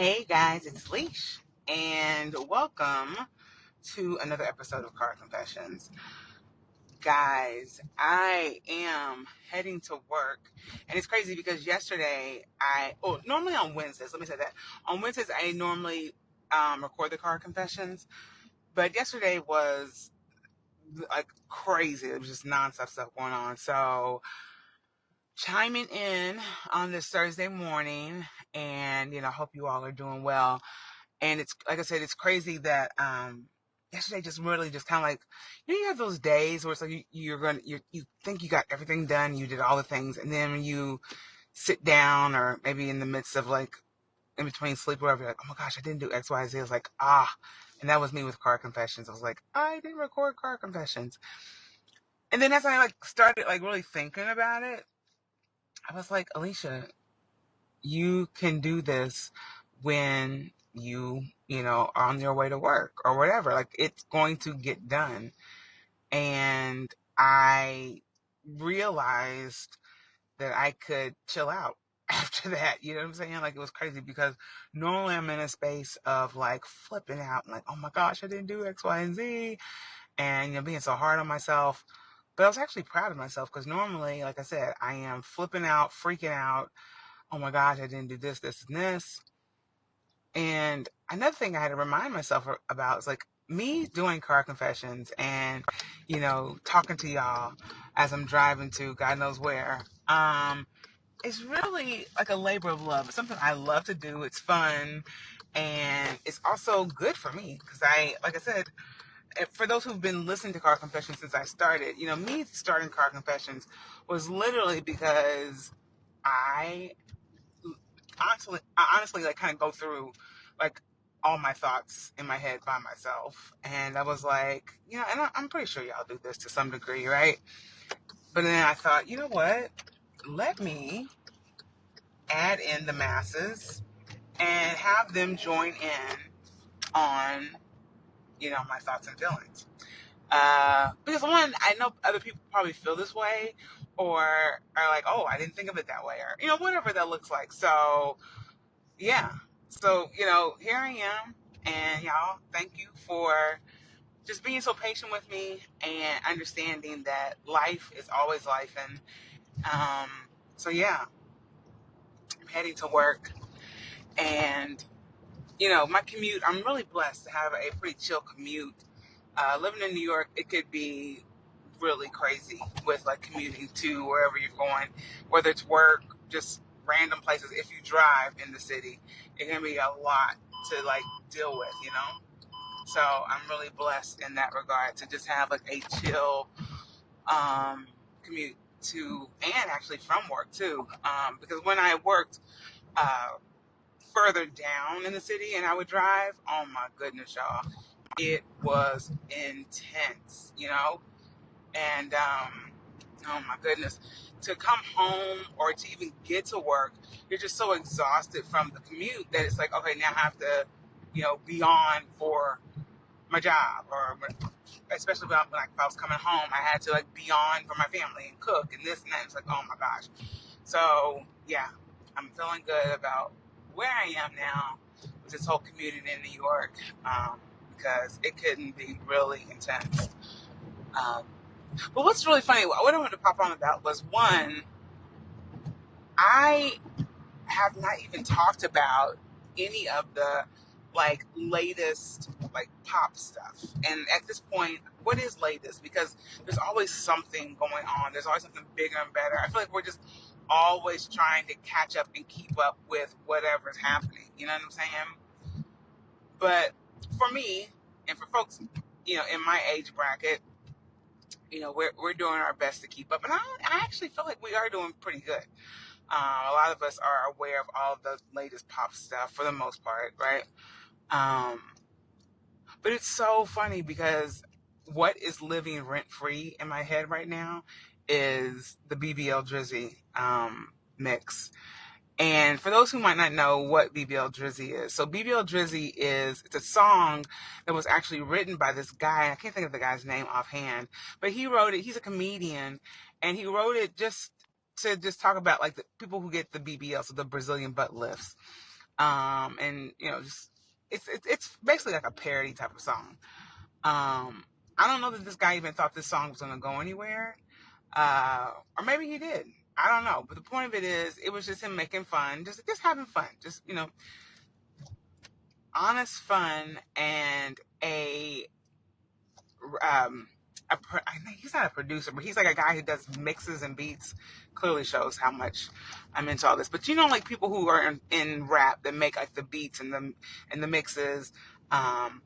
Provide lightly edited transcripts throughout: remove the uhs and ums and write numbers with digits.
Hey guys, it's Leesh, and welcome to another episode of Car Confessions. Guys, I am heading to work, and it's crazy because yesterday normally on Wednesdays, let me say that. On Wednesdays, I normally record the Car Confessions, but yesterday was like crazy. It was just nonstop stuff going on. So, chiming in on this Thursday morning, and hope you all are doing well. And it's like I said, it's crazy that yesterday just really just kind of like you have those days where it's like you think you got everything done, you did all the things, and then when you sit down or maybe in the midst of like in between sleep or whatever, you're like, oh my gosh, I didn't do X, Y, Z. I was like, and that was me with Car Confessions. I was like, I didn't record Car Confessions, and then as I like started like really thinking about it, I was like, Alicia, you can do this when are on your way to work or whatever. Like, it's going to get done. And I realized that I could chill out after that. You know what I'm saying? Like, it was crazy because normally I'm in a space of like flipping out and like, oh my gosh, I didn't do X, Y, and Z. And, being so hard on myself. But I was actually proud of myself because normally, like I said, I am flipping out, freaking out. Oh my gosh, I didn't do this, this, and this. And another thing I had to remind myself about is like me doing Car Confessions and, talking to y'all as I'm driving to God knows where. It's really like a labor of love. It's something I love to do. It's fun. And it's also good for me because like I said, for those who've been listening to Car Confessions since I started, me starting Car Confessions was literally because I I honestly like kind of go through like all my thoughts in my head by myself, and I was like, and I'm pretty sure y'all do this to some degree, right? But then I thought, you know what? Let me add in the masses and have them join in on my thoughts and feelings. Because one, I know other people probably feel this way, or are like, oh, I didn't think of it that way, or whatever that looks like. So yeah. So, here I am. And y'all, thank you for just being so patient with me and understanding that life is always life. And so, yeah, I'm heading to work. And, my commute, I'm really blessed to have a pretty chill commute. Living in New York, it could be really crazy with like commuting to wherever you're going, whether it's work, just random places. If you drive in the city, it can be a lot to like deal with. So I'm really blessed in that regard to just have like a chill commute to and actually from work too. Because when I worked uh, further down in the city and I would drive, oh my goodness, y'all, it was intense. And oh my goodness, to come home or to even get to work, you're just so exhausted from the commute that it's like, okay, now I have to, be on for my job, or especially when I was coming home, I had to like be on for my family and cook and this and that. It's like, oh my gosh. So yeah, I'm feeling good about where I am now with this whole commuting in New York, because it couldn't be really intense. Um, but what's really funny, what I wanted to pop on about was one, I have not even talked about any of the like latest like pop stuff. And at this point, what is latest? Because there's always something going on. There's always something bigger and better. I feel like we're just always trying to catch up and keep up with whatever's happening. You know what I'm saying? But for me and for folks, in my age bracket, we're doing our best to keep up. And I actually feel like we are doing pretty good. A lot of us are aware of all of the latest pop stuff for the most part, right? Um, but it's so funny because what is living rent free in my head right now is the BBL Drizzy mix. And for those who might not know what BBL Drizzy is, so BBL Drizzy it's a song that was actually written by this guy. I can't think of the guy's name offhand, but he wrote it. He's a comedian, and he wrote it just to talk about like the people who get the BBL, so the Brazilian butt lifts. And just it's basically like a parody type of song. I don't know that this guy even thought this song was gonna go anywhere, or maybe he did. I don't know. But the point of it is, it was just him making fun, just having fun, just honest fun, and um, I think he's not a producer, but he's like a guy who does mixes and beats. Clearly shows how much I'm into all this. But like people who are in rap that make like the beats and the mixes. Um,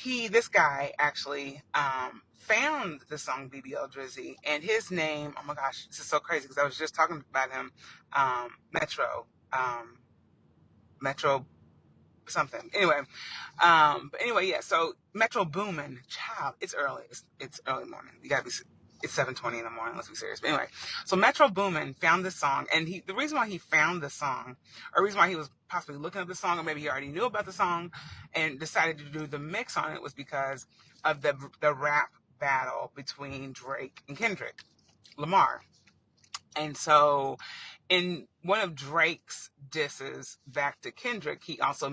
this guy actually found the song BBL Drizzy, and his name. Oh my gosh, this is so crazy because I was just talking about him. Metro, Metro something. Anyway, yeah. So Metro Boomin, child, it's early. It's early morning. You gotta be. It's 7:20 in the morning. Let's be serious. But anyway, so Metro Boomin found this song, and the reason why he found the song, or the reason why he was possibly looking at the song, or maybe he already knew about the song, and decided to do the mix on it, was because of the rap battle between Drake and Kendrick Lamar. And so, in one of Drake's disses back to Kendrick, he also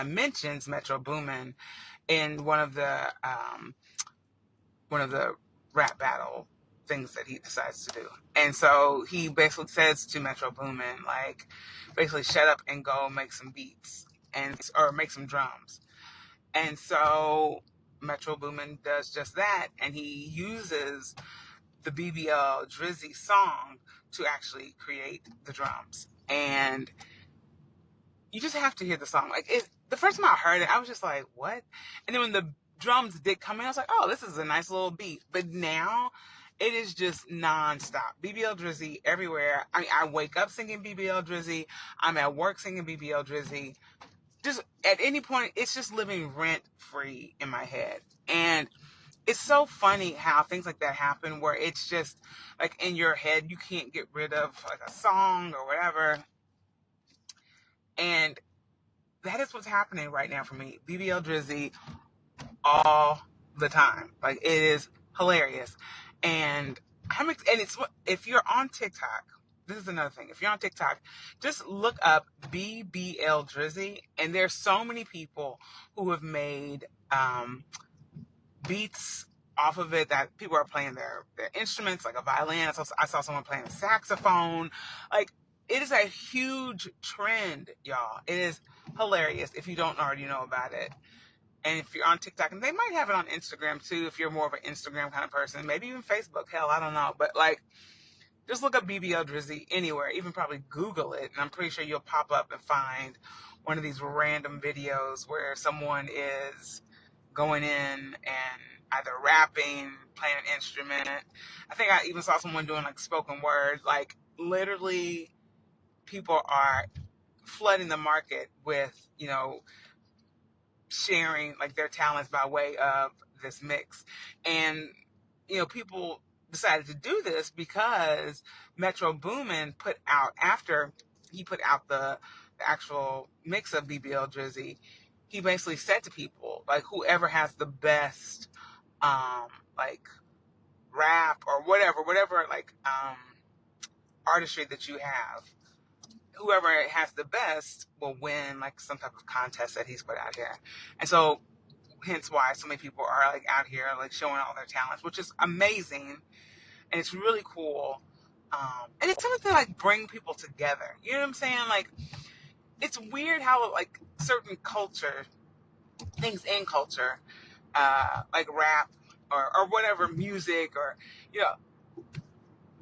mentions Metro Boomin in one of the rap battle things that he decides to do. And so he basically says to Metro Boomin, like, basically, shut up and go make some beats or make some drums. And so Metro Boomin does just that, and he uses the BBL Drizzy song to actually create the drums. And you just have to hear the song. Like the first time I heard it, I was just like, what? And then when the drums did come in, I was like, oh, this is a nice little beat. But now it is just nonstop. BBL Drizzy everywhere. I mean, I wake up singing BBL Drizzy. I'm at work singing BBL Drizzy. Just at any point, it's just living rent free in my head. And it's so funny how things like that happen where it's just like in your head, you can't get rid of like a song or whatever. And that is what's happening right now for me. BBL Drizzy all the time. Like it is hilarious. And it's if you're on TikTok, this is another thing. If you're on TikTok, just look up BBL Drizzy, and there's so many people who have made beats off of it that people are playing their instruments, like a violin. I saw someone playing a saxophone. Like, it is a huge trend, y'all. It is hilarious if you don't already know about it. And if you're on TikTok, and they might have it on Instagram too, if you're more of an Instagram kind of person, maybe even Facebook, hell, I don't know. But like, just look up BBL Drizzy anywhere, even probably Google it, and I'm pretty sure you'll pop up and find one of these random videos where someone is going in and either rapping, playing an instrument. I think I even saw someone doing like spoken word. Like literally, people are flooding the market with, sharing like their talents by way of this mix. And, people decided to do this because Metro Boomin after he put out the actual mix of BBL Drizzy, he basically said to people, like, whoever has the best, like, rap or whatever, like, artistry that you have, whoever has the best will win, like, some type of contest that he's put out here. And so, hence why so many people are, like, out here, like, showing all their talents, which is amazing, and it's really cool. And it's something to, like, bring people together. You know what I'm saying? Like, it's weird how, like, certain things in culture, like rap or whatever, music, or,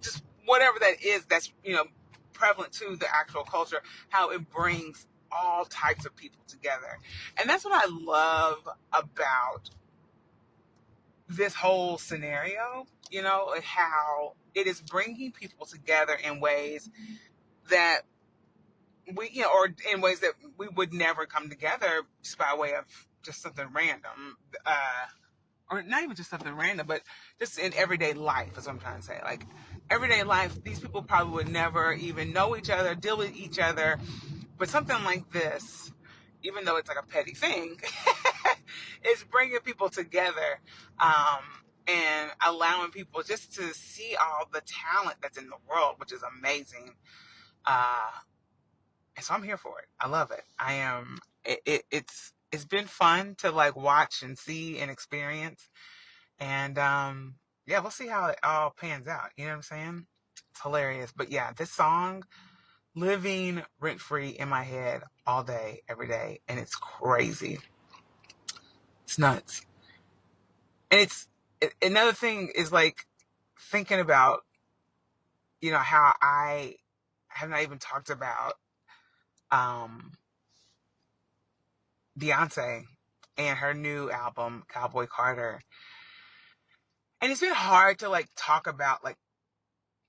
just whatever that is that's, prevalent to the actual culture, how it brings all types of people together. And that's what I love about this whole scenario, how it is bringing people together in ways that or in ways that we would never come together just by way of just something random. Or not even just something random, but just in everyday life is what I'm trying to say. Like, everyday life, these people probably would never even know each other, deal with each other. But something like this, even though it's like a petty thing, is bringing people together, and allowing people just to see all the talent that's in the world, which is amazing. Uh, And so I'm here for it. I love it. I am. It's been fun to like watch and see and experience. And yeah, we'll see how it all pans out. You know what I'm saying? It's hilarious. But yeah, this song living rent free in my head all day, every day, and it's crazy. It's nuts. And another thing is like thinking about, how I have not even talked about um Beyonce and her new album, Cowboy Carter. And it's been hard to like talk about like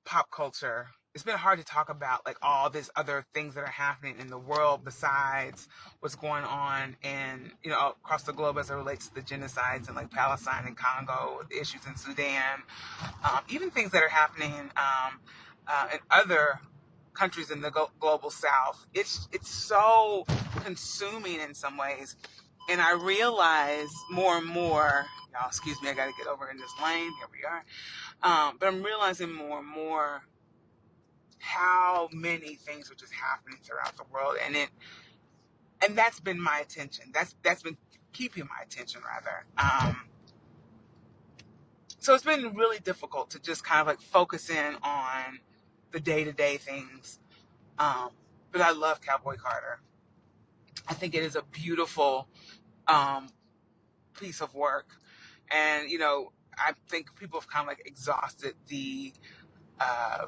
pop culture. It's been hard to talk about like all these other things that are happening in the world besides what's going on in, across the globe as it relates to the genocides in like Palestine and Congo, the issues in Sudan, even things that are happening in other countries in the global south. It's so consuming in some ways. And I realize more and more, y'all, excuse me, I got to get over in this lane. Here we are. But I'm realizing more and more how many things are just happening throughout the world, and that's been my attention. That's been keeping my attention rather. So it's been really difficult to just kind of like focus in on the day to day things. But I love Cowboy Carter. I think it is a beautiful um, piece of work, and I think people have kind of like exhausted uh,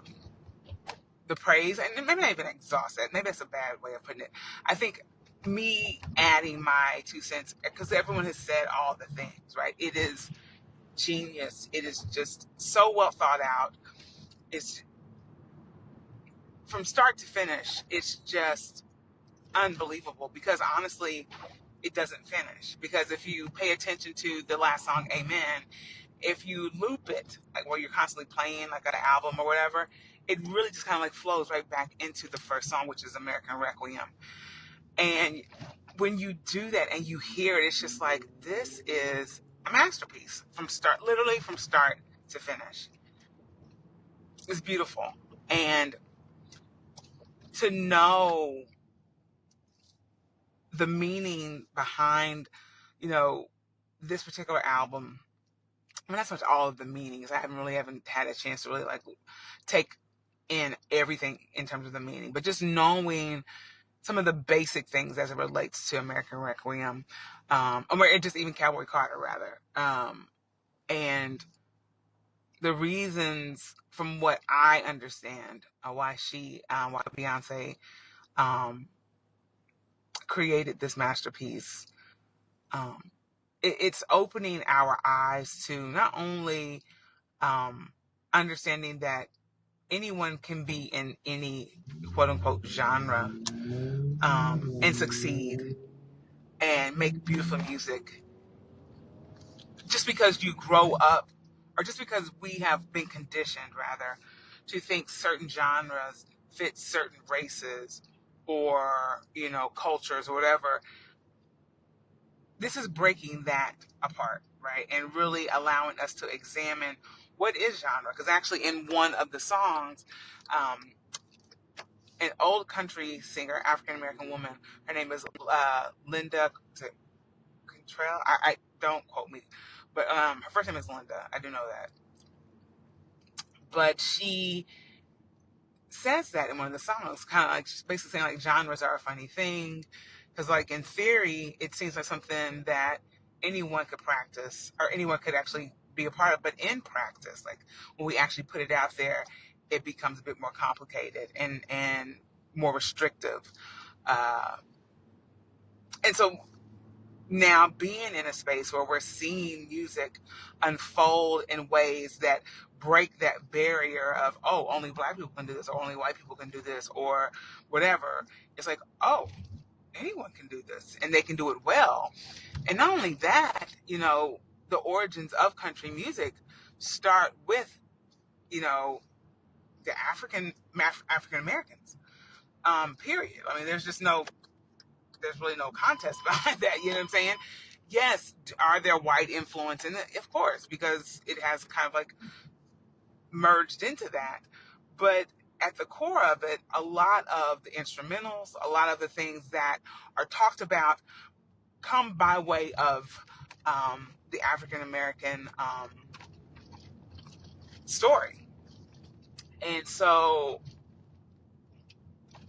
the praise, and maybe not even exhausted. Maybe that's a bad way of putting it. I think me adding my 2 cents, because everyone has said all the things, right? It is genius. It is just so well thought out. It's from start to finish. It's just unbelievable because honestly, it doesn't finish. Because if you pay attention to the last song, Amen, if you loop it, like where you're constantly playing like an album or whatever, it really just kind of like flows right back into the first song, which is American Requiem. And when you do that and you hear it, it's just like, this is a masterpiece literally from start to finish. It's beautiful. And to know the meaning behind, you know, this particular album, I mean, not so much all of the meanings. I haven't had a chance to really like take in everything in terms of the meaning, but just knowing some of the basic things as it relates to American Requiem, or just even Cowboy Carter rather, and the reasons from what I understand why Beyonce um, created this masterpiece. Um, it's opening our eyes to not only um, understanding that anyone can be in any quote unquote genre and succeed and make beautiful music just because you grow up or just because we have been conditioned rather to think certain genres fit certain races or cultures or whatever. This is breaking that apart, right, and really allowing us to examine what is genre, because actually in one of the songs, an old country singer, African American woman, her name is Linda Cantrell. I don't quote me, but her first name is Linda. I do know that. But she says that in one of the songs, kind of like she's basically saying like genres are a funny thing, because like in theory it seems like something that anyone could practice or anyone could actually be a part of, but in practice, like when we actually put it out there, it becomes a bit more complicated and more restrictive. Uh, and so now being in a space where we're seeing music unfold in ways that break that barrier of, oh, only black people can do this or only white people can do this or whatever, it's like, oh, anyone can do this and they can do it well. And not only that, the origins of country music start with, the African Americans, period. I mean, there's really no contest behind that. You know what I'm saying? Yes, are there white influence in it? Of course, because it has kind of like merged into that. But at the core of it, a lot of the instrumentals, a lot of the things that are talked about come by way of the African American story. And so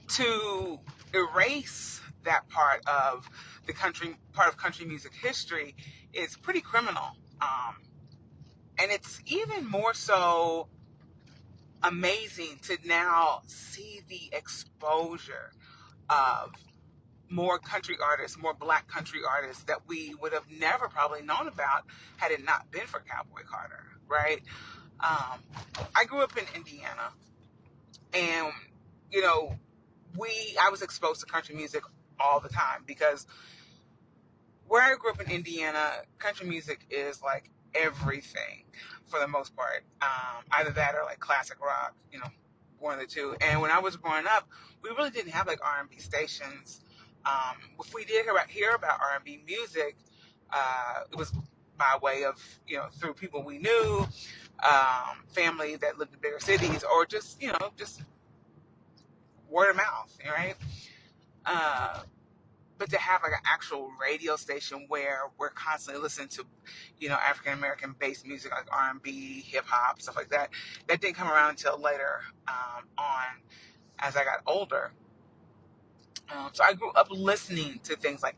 to erase that part of country music history is pretty criminal. And it's even more so amazing to now see the exposure of more country artists, more black country artists that we would have never probably known about had it not been for Cowboy Carter, right? I grew up in Indiana, and you know, I was exposed to country music all the time because where I grew up in Indiana, country music is like everything for the most part. Either that or like classic rock, one of the two. And when I was growing up, we really didn't have like R&B stations. If we did hear about R&B music, it was by way of, through people we knew, family that lived in bigger cities, or just word of mouth, right? But to have like an actual radio station where we're constantly listening to, African American based music like R&B, hip hop, stuff like that, that didn't come around until later on as I got older. So I grew up listening to things like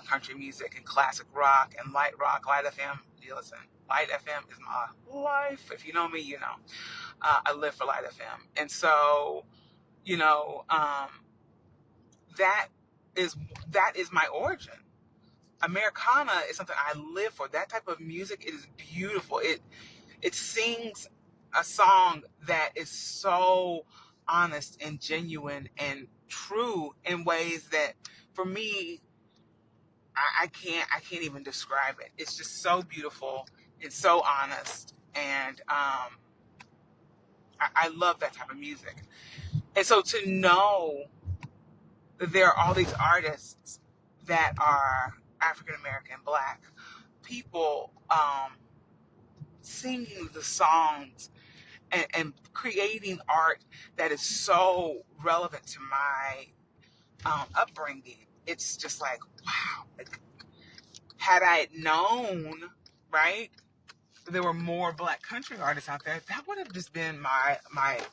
country music and classic rock and light rock, Light FM. You listen, Light FM is my life. If you know me, you know. I live for Light FM. And so, you know, that is my origin. Americana is something I live for. That type of music, it is beautiful. It sings a song that is so honest and genuine and true in ways that, for me, I can't even describe it. It's just so beautiful. It's so honest, and I love that type of music. And so to know that there are all these artists that are African American, Black people, singing the songs and creating art that is so relevant to my upbringing. It's just like, wow. Like, had I known, right, there were more Black country artists out there, that would have just been my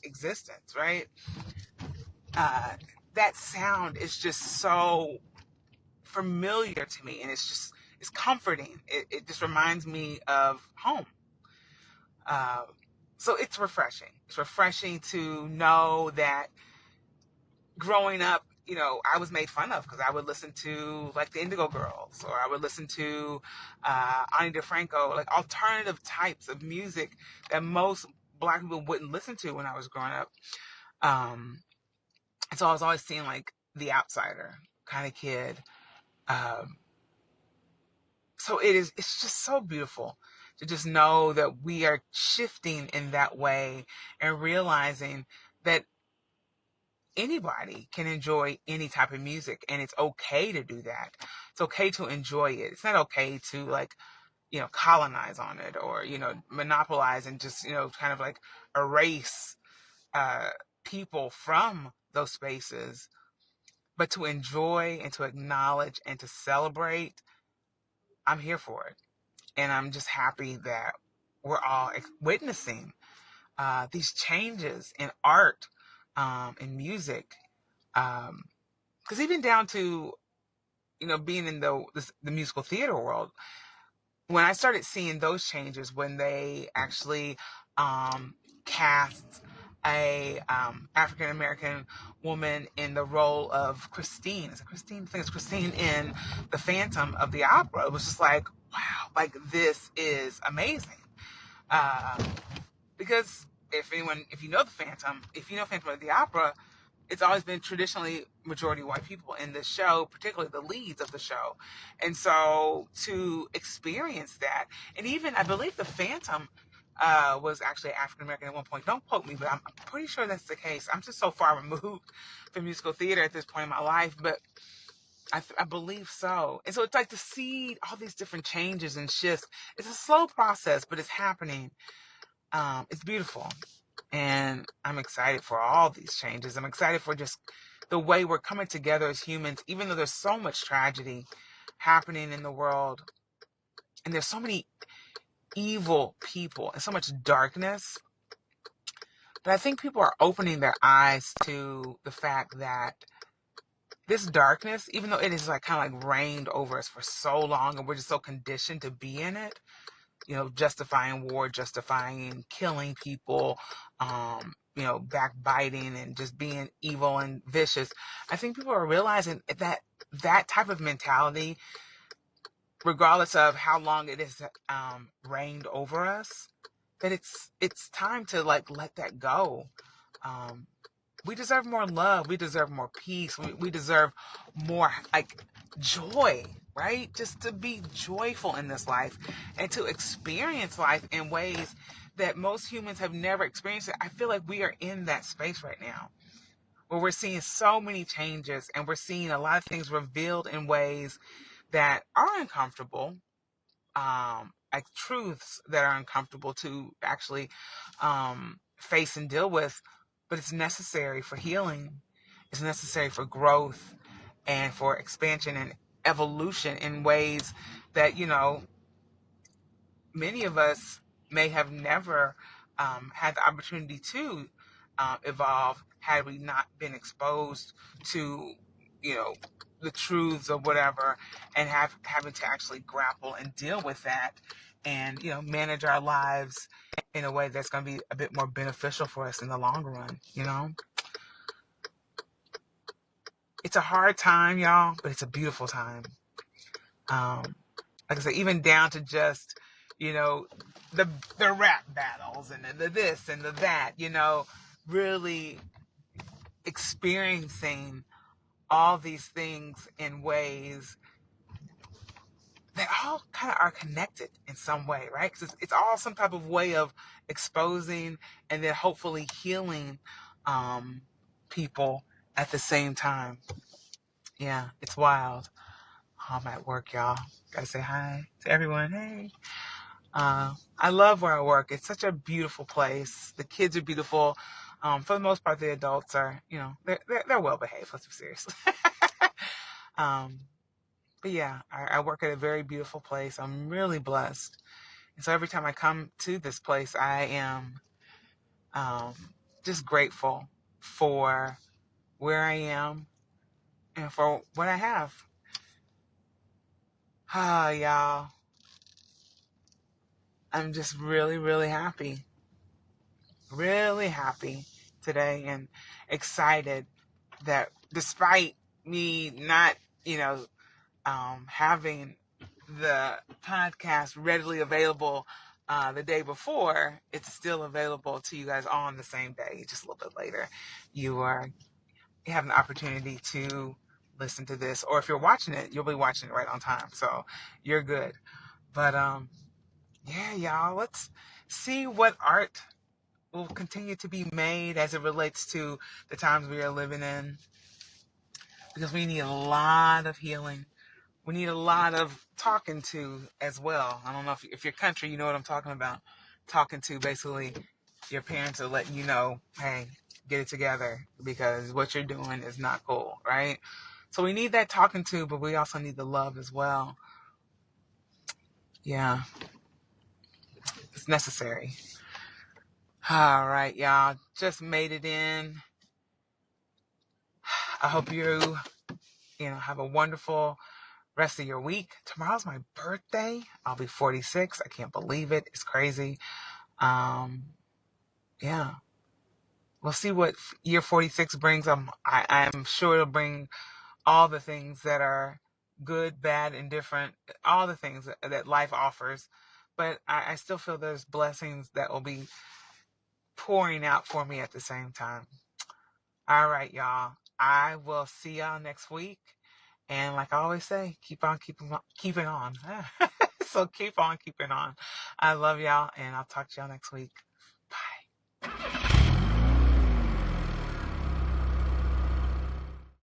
existence, right? That sound is just so familiar to me, and it's comforting. It just reminds me of home. Um, so it's refreshing. It's refreshing to know that growing up, I was made fun of because I would listen to like the Indigo Girls, or I would listen to Ani DeFranco, like alternative types of music that most Black people wouldn't listen to when I was growing up. And so I was always seeing like the outsider kind of kid. Um, so it's just so beautiful to just know that we are shifting in that way and realizing that anybody can enjoy any type of music, and it's okay to do that. It's okay to enjoy it. It's not okay to like, colonize on it, or, monopolize and just, kind of like erase uh, people from those spaces, but to enjoy and to acknowledge and to celebrate. I'm here for it. And I'm just happy that we're all witnessing these changes in art, in music, because even down to, being in the musical theater world, when I started seeing those changes, when they actually cast a African American woman in the role of Christine. Is it Christine? I think it's Christine in the Phantom of the Opera. It was just like, wow, like this is amazing. Uh, because if you know the Phantom, if you know Phantom of the Opera, it's always been traditionally majority white people in the show, particularly the leads of the show. And so to experience that, and even I believe the Phantom was actually African American at one point. Don't quote me, but I'm pretty sure that's the case. I'm just so far removed from musical theater at this point in my life, but I believe so. And so it's like to see all these different changes and shifts. It's a slow process, but it's happening. It's beautiful. And I'm excited for all these changes. I'm excited for just the way we're coming together as humans, even though there's so much tragedy happening in the world and there's so many evil people and so much darkness. But I think people are opening their eyes to the fact that this darkness, even though it is like kind of like reigned over us for so long and we're just so conditioned to be in it, justifying war, justifying killing people, backbiting and just being evil and vicious. I think people are realizing that that type of mentality, regardless of how long it has reigned over us, that it's time to like let that go. Um, we deserve more love. We deserve more peace. We deserve more like joy, right? Just to be joyful in this life and to experience life in ways that most humans have never experienced it. I feel like we are in that space right now where we're seeing so many changes and we're seeing a lot of things revealed in ways that are uncomfortable, like truths that are uncomfortable to actually face and deal with, but it's necessary for healing. It's necessary for growth and for expansion and evolution in ways that, many of us may have never had the opportunity to evolve had we not been exposed to, you know, the truths or whatever, and having to actually grapple and deal with that and, manage our lives in a way that's going to be a bit more beneficial for us in the long run. It's a hard time, y'all, but it's a beautiful time. Like I said, even down to just, you know, the rap battles and the this and the that, really experiencing all these things in ways that all kind of are connected in some way, right? Because it's all some type of way of exposing and then hopefully healing people at the same time. Yeah, it's wild. I'm at work, y'all. Gotta say hi to everyone. Hey. I love where I work. It's such a beautiful place. The kids are beautiful. For the most part, the adults are, they're well behaved. Let's be serious. um, but yeah, I work at a very beautiful place. I'm really blessed. And so every time I come to this place, I am um, just grateful for where I am and for what I have. Ah, y'all. I'm just really, really happy. Really happy today and excited that despite me not, having the podcast readily available the day before, it's still available to you guys on the same day, just a little bit later. You have an opportunity to listen to this, or if you're watching it, you'll be watching it right on time, so you're good. But yeah, y'all, let's see what art will continue to be made as it relates to the times we are living in, because we need a lot of healing. We need a lot of talking to as well. I don't know if you're country, you know what I'm talking about. Talking to, basically, your parents are letting you know, hey, get it together because what you're doing is not cool, right? So we need that talking to, but we also need the love as well. Yeah, it's necessary. All right, y'all, just made it in. I hope you have a wonderful rest of your week. Tomorrow's my birthday. I'll be 46. I can't believe it. It's crazy. Um, yeah. We'll see what year 46 brings. I'm sure it'll bring all the things that are good, bad, and different, all the things that life offers. But I still feel there's blessings that will be pouring out for me at the same time. All right, y'all. I will see y'all next week. And like I always say, keep on keeping on. So keep on keeping on. I love y'all, and I'll talk to y'all next week.